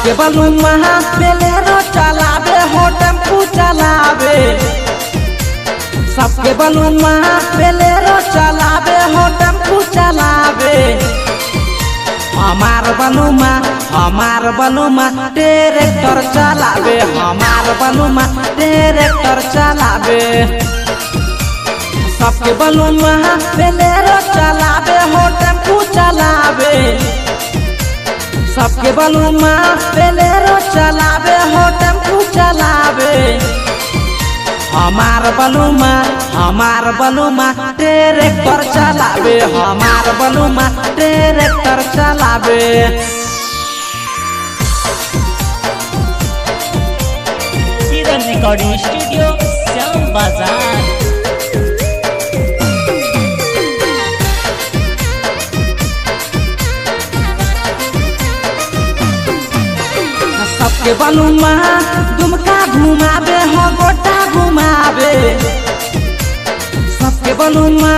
सबके बलुमा बेलेरो चलावे हो टेम्पू चलावे। सबके बलुमा बेलेरो चलावे हो टेम्पू चलावे। हमार बलुमा ट्रैक्टर चलावे। हमार बलुमा ट्रैक्टर चलावे। सबके बलुमा बेलेरो चलावे हो टेम्पू चलावे। सबके बलुमा बेलेरो चलावे हो टेम्पू चलावे। हमार बलुमा ट्रैक्टर चलावे। हमार बलुमा ट्रैक्टर चलावे। किरण रिकॉर्डिंग स्टूडियो श्याम बाजार। सबके बलुमा दुमका घुमावे हो गोटा घुमावे। सबके बलुमा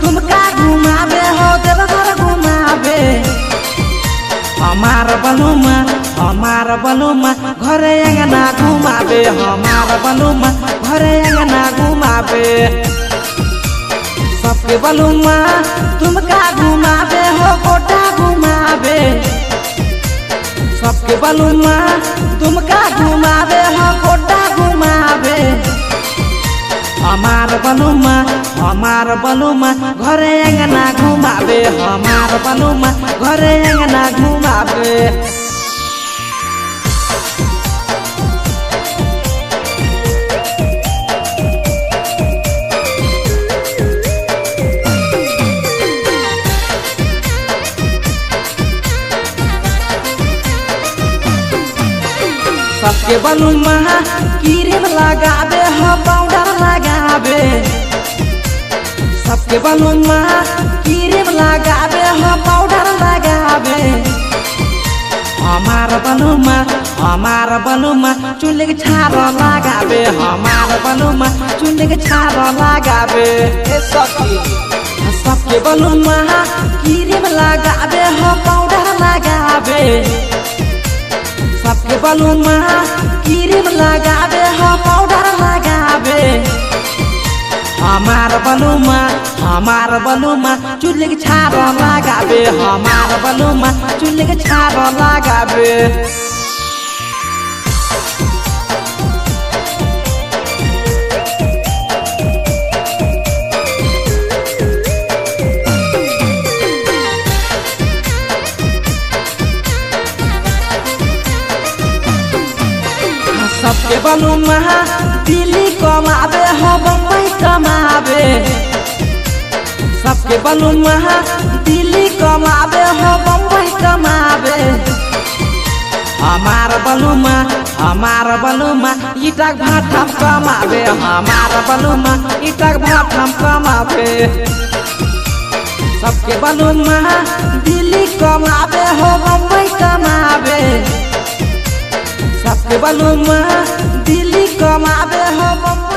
दुमका घुमावे हो देवघर घुमावे। हमार बलुमा घरे अंगना घुमावे। हमार बलुमा घरे अंगना घुमावे। सबके बलुमा दुमका घुमावे हो गोटा घुमावे। सबके बलुमा दुमका घुमावे हो गोटा घुमावे। हमार बलुमा घरे अंगना घुमावे। हमार बलुमा घरे अंगना घुमावे। सबके बलुमा क्रीम लगावे हो पाउडर लगावे। सबके बलुमा क्रीम लगावे हो पाउडर लगावे। हमार बलुमा चुल्ली के छार लगावे। हमार बलुमा चुल्ली के छार लगावे। सबके बलुमा क्रीम लगावे हो पाउडर लगावे। सबके बलुमा क्रीम लगावे हो पाउडर लगावे। हमार बलुमा चुल्ली के छार लगावे। हमार बलुमा चुल्ली के छार लगावे। सबके बलुमा दिल्ली कमावे हो बम्बई कमावे। सबके बलुमा दिल्ली कमावे हो बम्बई कमावे। हमार बलुमा ईटा भाटा कमावे। हमार बलुमा ईटा भाटा कमावे। सबके बलुमा दिल्ली कमावे हो बम्बई कमावे। सबके बलुमा दिल्ली कमावे हो बम्बई।